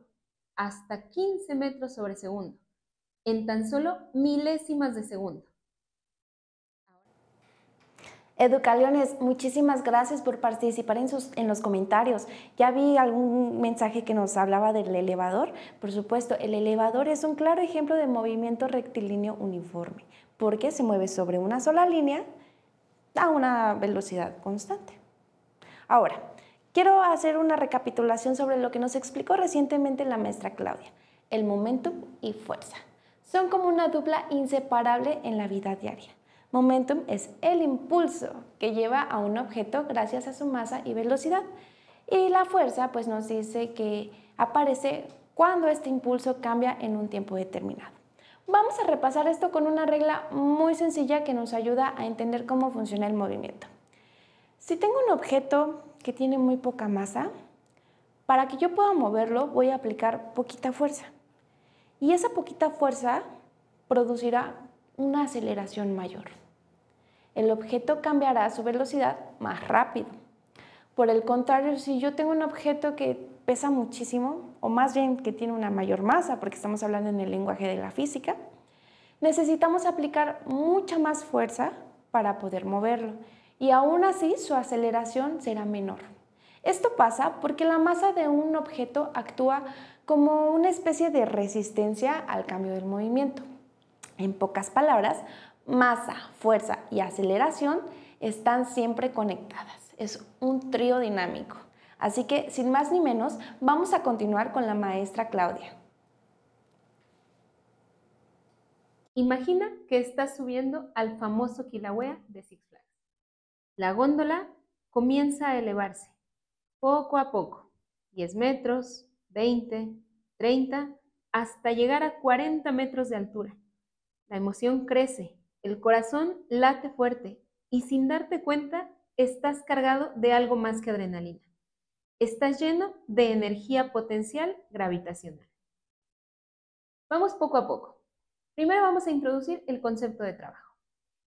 hasta 15 metros sobre segundo, en tan solo milésimas de segundo. Educaliones, muchísimas gracias por participar en los comentarios. Ya vi algún mensaje que nos hablaba del elevador. Por supuesto, el elevador es un claro ejemplo de movimiento rectilíneo uniforme, porque se mueve sobre una sola línea a una velocidad constante. Ahora, quiero hacer una recapitulación sobre lo que nos explicó recientemente la maestra Claudia. El momentum y fuerza son como una dupla inseparable en la vida diaria. Momentum es el impulso que lleva a un objeto gracias a su masa y velocidad. Y la fuerza pues nos dice que aparece cuando este impulso cambia en un tiempo determinado. Vamos a repasar esto con una regla muy sencilla que nos ayuda a entender cómo funciona el movimiento. Si tengo un objeto que tiene muy poca masa, para que yo pueda moverlo voy a aplicar poquita fuerza. Y esa poquita fuerza producirá una aceleración mayor. El objeto cambiará su velocidad más rápido. Por el contrario, si yo tengo un objeto que pesa muchísimo, o más bien que tiene una mayor masa, porque estamos hablando en el lenguaje de la física, necesitamos aplicar mucha más fuerza para poder moverlo, y aún así su aceleración será menor. Esto pasa porque la masa de un objeto actúa como una especie de resistencia al cambio del movimiento. En pocas palabras, masa, fuerza y aceleración están siempre conectadas. Es un trío dinámico. Así que, sin más ni menos, vamos a continuar con la maestra Claudia. Imagina que estás subiendo al famoso Kilauea de Six Flags. La góndola comienza a elevarse, poco a poco, 10 metros, 20, 30, hasta llegar a 40 metros de altura. La emoción crece, el corazón late fuerte y sin darte cuenta estás cargado de algo más que adrenalina. Estás lleno de energía potencial gravitacional. Vamos poco a poco. Primero vamos a introducir el concepto de trabajo.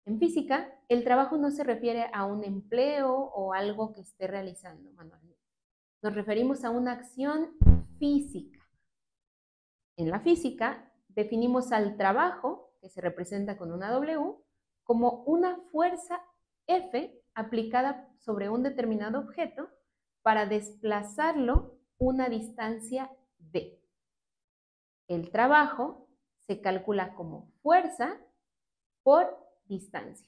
En física, el trabajo no se refiere a un empleo o algo que esté realizando manualmente. Nos referimos a una acción física. En la física, definimos al trabajo, que se representa con una W, como una fuerza F aplicada sobre un determinado objeto para desplazarlo una distancia D. El trabajo se calcula como fuerza por distancia.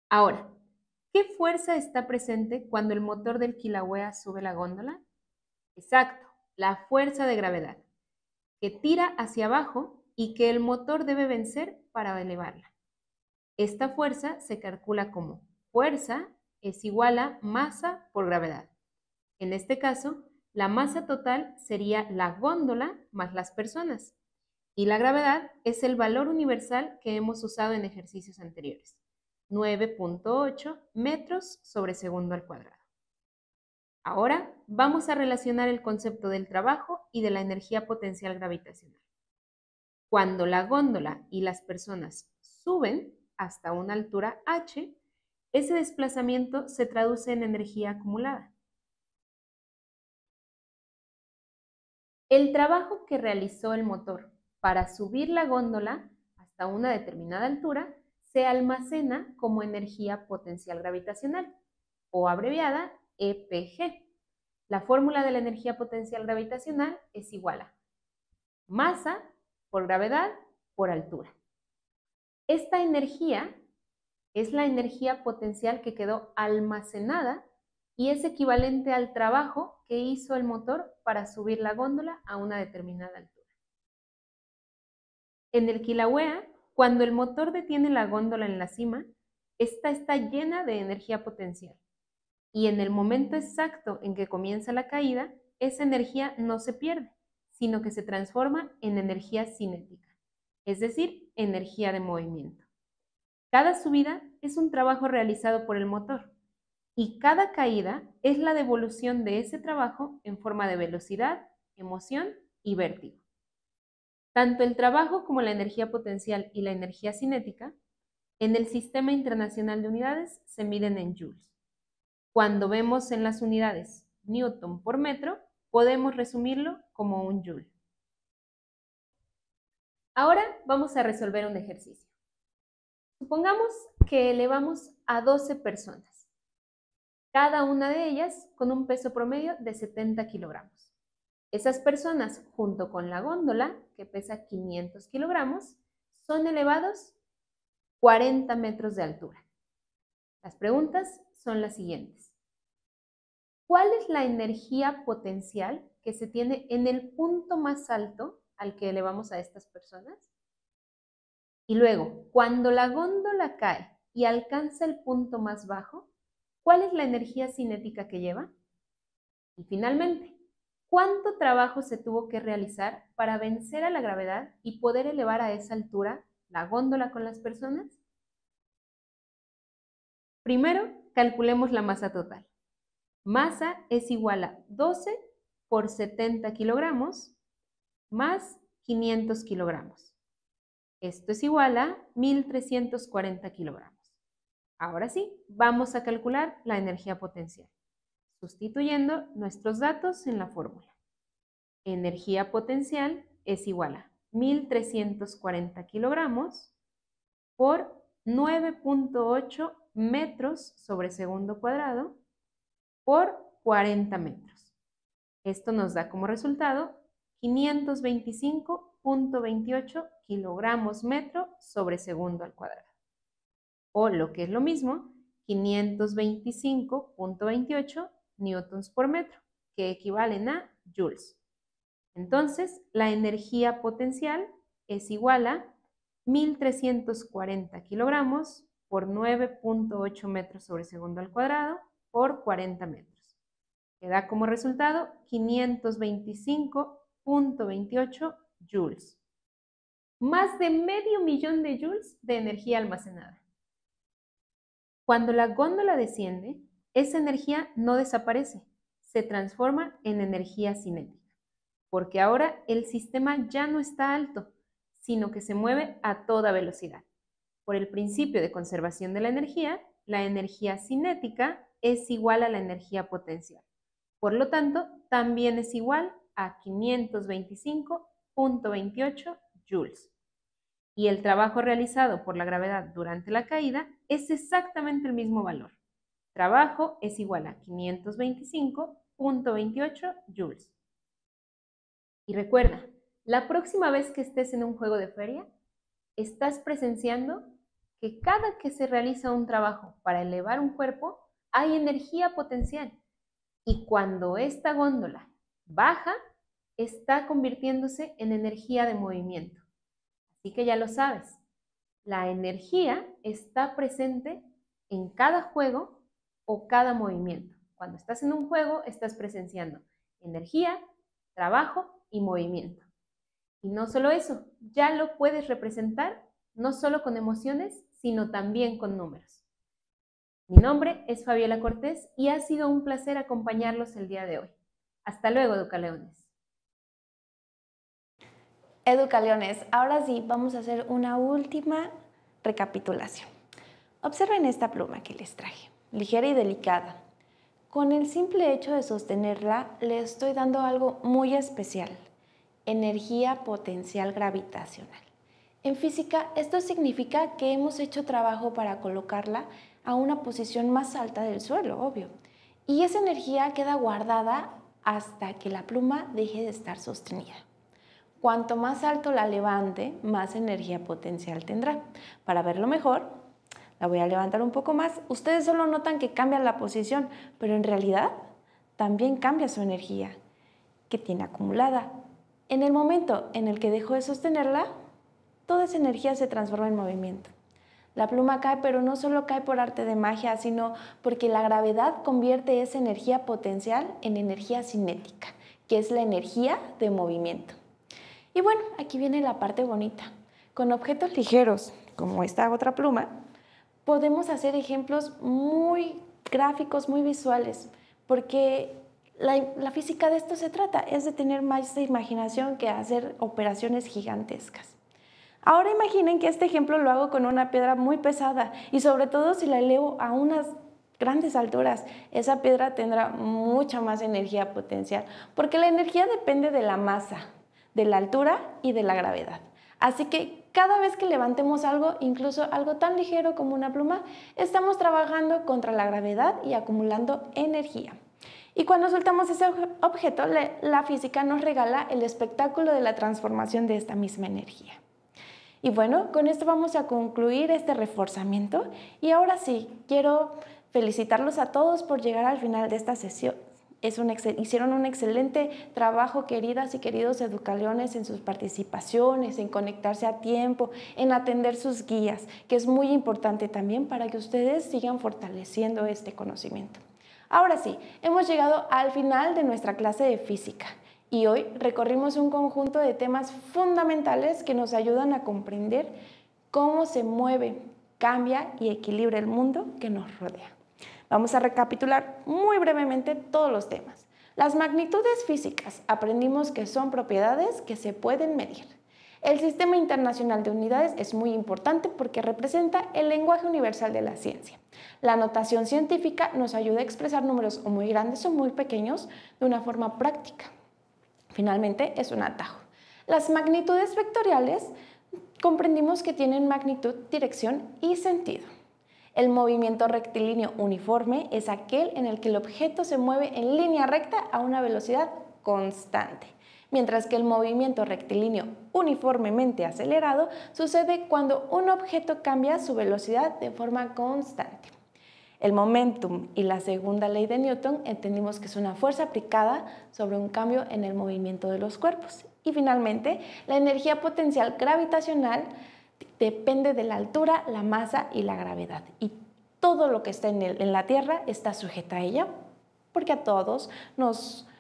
Ahora, ¿qué fuerza está presente cuando el motor del Kilauea sube la góndola? Exacto, la fuerza de gravedad, que tira hacia abajo y que el motor debe vencer para elevarla. Esta fuerza se calcula como fuerza es igual a masa por gravedad. En este caso, la masa total sería la góndola más las personas. Y la gravedad es el valor universal que hemos usado en ejercicios anteriores, 9.8 metros sobre segundo al cuadrado. Ahora vamos a relacionar el concepto del trabajo y de la energía potencial gravitacional. Cuando la góndola y las personas suben hasta una altura h, ese desplazamiento se traduce en energía acumulada. El trabajo que realizó el motor para subir la góndola hasta una determinada altura se almacena como energía potencial gravitacional, o abreviada EPG. La fórmula de la energía potencial gravitacional es igual a masa por gravedad por altura. Esta energía es la energía potencial que quedó almacenada y es equivalente al trabajo que hizo el motor para subir la góndola a una determinada altura. En el Kilauea, cuando el motor detiene la góndola en la cima, esta está llena de energía potencial. Y en el momento exacto en que comienza la caída, esa energía no se pierde, sino que se transforma en energía cinética, es decir, energía de movimiento. Cada subida es un trabajo realizado por el motor y cada caída es la devolución de ese trabajo en forma de velocidad, emoción y vértigo. Tanto el trabajo como la energía potencial y la energía cinética en el Sistema Internacional de Unidades se miden en joules. Cuando vemos en las unidades newton por metro, podemos resumirlo como un joule. Ahora vamos a resolver un ejercicio. Supongamos que elevamos a 12 personas, cada una de ellas con un peso promedio de 70 kilogramos. Esas personas, junto con la góndola, que pesa 500 kilogramos, son elevados 40 metros de altura. Las preguntas son las siguientes. ¿Cuál es la energía potencial que se tiene en el punto más alto al que elevamos a estas personas? Y luego, cuando la góndola cae y alcanza el punto más bajo, ¿cuál es la energía cinética que lleva? Y finalmente, ¿cuánto trabajo se tuvo que realizar para vencer a la gravedad y poder elevar a esa altura la góndola con las personas? Primero, calculemos la masa total. Masa es igual a 12 por 70 kilogramos más 500 kilogramos. Esto es igual a 1340 kilogramos. Ahora sí, vamos a calcular la energía potencial, sustituyendo nuestros datos en la fórmula. Energía potencial es igual a 1340 kilogramos por 9.8 metros sobre segundo cuadrado por 40 metros. Esto nos da como resultado 525.28 kilogramos metro sobre segundo al cuadrado. O lo que es lo mismo, 525.28 newtons por metro, que equivalen a joules. Entonces, la energía potencial es igual a 1340 kilogramos por 9.8 metros sobre segundo al cuadrado por 40 metros, que da como resultado 525.28 joules. Más de medio millón de joules de energía almacenada. Cuando la góndola desciende, esa energía no desaparece, se transforma en energía cinética, porque ahora el sistema ya no está alto, sino que se mueve a toda velocidad. Por el principio de conservación de la energía cinética es igual a la energía potencial. Por lo tanto, también es igual a 525.28 joules. Y el trabajo realizado por la gravedad durante la caída es exactamente el mismo valor. Trabajo es igual a 525.28 joules. Y recuerda, la próxima vez que estés en un juego de feria, estás presenciando que cada que se realiza un trabajo para elevar un cuerpo, hay energía potencial. Y cuando esta góndola baja, está convirtiéndose en energía de movimiento. Así que ya lo sabes, la energía está presente en cada juego o cada movimiento. Cuando estás en un juego, estás presenciando energía, trabajo y movimiento. Y no solo eso, ya lo puedes representar no solo con emociones, sino también con números. Mi nombre es Fabiola Cortés y ha sido un placer acompañarlos el día de hoy. Hasta luego, Educaleones. Educaleones, ahora sí vamos a hacer una última recapitulación. Observen esta pluma que les traje, ligera y delicada. Con el simple hecho de sostenerla, le estoy dando algo muy especial, energía potencial gravitacional. En física, esto significa que hemos hecho trabajo para colocarla a una posición más alta del suelo, obvio. y esa energía queda guardada hasta que la pluma deje de estar sostenida. Cuanto más alto la levante, más energía potencial tendrá. Para verlo mejor, la voy a levantar un poco más. Ustedes solo notan que cambia la posición, pero en realidad también cambia su energía que tiene acumulada. En el momento en el que dejó de sostenerla, toda esa energía se transforma en movimiento. La pluma cae, pero no solo cae por arte de magia, sino porque la gravedad convierte esa energía potencial en energía cinética, que es la energía de movimiento. Y bueno, aquí viene la parte bonita. Con objetos ligeros, como esta otra pluma, podemos hacer ejemplos muy gráficos, muy visuales, porque la física de esto se trata, es de tener más imaginación que hacer operaciones gigantescas. Ahora imaginen que este ejemplo lo hago con una piedra muy pesada y sobre todo si la elevo a unas grandes alturas, esa piedra tendrá mucha más energía potencial, porque la energía depende de la masa, de la altura y de la gravedad. Así que cada vez que levantemos algo, incluso algo tan ligero como una pluma, estamos trabajando contra la gravedad y acumulando energía. Y cuando soltamos ese objeto, la física nos regala el espectáculo de la transformación de esta misma energía. Y bueno, con esto vamos a concluir este reforzamiento y ahora sí, quiero felicitarlos a todos por llegar al final de esta sesión. Hicieron un excelente trabajo, queridas y queridos educaleones, en sus participaciones, en conectarse a tiempo, en atender sus guías, que es muy importante también para que ustedes sigan fortaleciendo este conocimiento. Ahora sí, hemos llegado al final de nuestra clase de física. Y hoy recorrimos un conjunto de temas fundamentales que nos ayudan a comprender cómo se mueve, cambia y equilibra el mundo que nos rodea. Vamos a recapitular muy brevemente todos los temas. Las magnitudes físicas, aprendimos que son propiedades que se pueden medir. El Sistema Internacional de Unidades es muy importante porque representa el lenguaje universal de la ciencia. La notación científica nos ayuda a expresar números o muy grandes o muy pequeños de una forma práctica. Finalmente, es un atajo. Las magnitudes vectoriales comprendimos que tienen magnitud, dirección y sentido. El movimiento rectilíneo uniforme es aquel en el que el objeto se mueve en línea recta a una velocidad constante, mientras que el movimiento rectilíneo uniformemente acelerado sucede cuando un objeto cambia su velocidad de forma constante. El momentum y la segunda ley de Newton entendimos que es una fuerza aplicada sobre un cambio en el movimiento de los cuerpos. Y finalmente, la energía potencial gravitacional depende de la altura, la masa y la gravedad. Y todo lo que está en la Tierra está sujeta a ella, porque a todos nos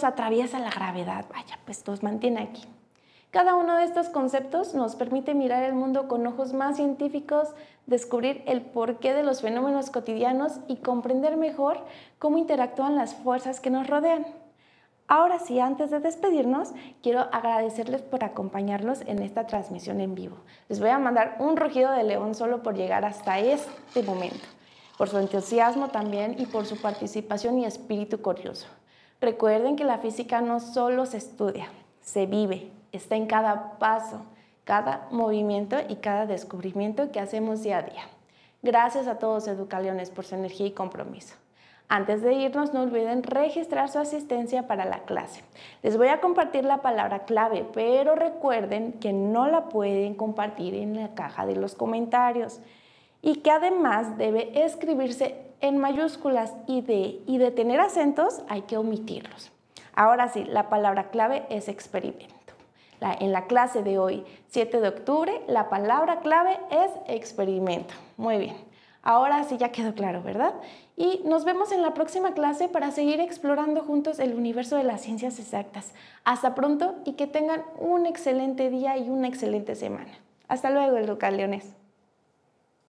atraviesa la gravedad, vaya, pues nos mantiene aquí. Cada uno de estos conceptos nos permite mirar el mundo con ojos más científicos, descubrir el porqué de los fenómenos cotidianos y comprender mejor cómo interactúan las fuerzas que nos rodean. Ahora sí, antes de despedirnos, quiero agradecerles por acompañarnos en esta transmisión en vivo. Les voy a mandar un rugido de león solo por llegar hasta este momento, por su entusiasmo también y por su participación y espíritu curioso. Recuerden que la física no solo se estudia, se vive, está en cada paso, cada movimiento y cada descubrimiento que hacemos día a día. Gracias a todos educaleones por su energía y compromiso. Antes de irnos, no olviden registrar su asistencia para la clase. Les voy a compartir la palabra clave, pero recuerden que no la pueden compartir en la caja de los comentarios y que además debe escribirse en mayúsculas y de tener acentos hay que omitirlos. Ahora sí, la palabra clave es experimento. En la clase de hoy, 7 de octubre, la palabra clave es experimento. Muy bien. Ahora sí ya quedó claro, ¿verdad? Y nos vemos en la próxima clase para seguir explorando juntos el universo de las ciencias exactas. Hasta pronto y que tengan un excelente día y una excelente semana. Hasta luego, educaleones.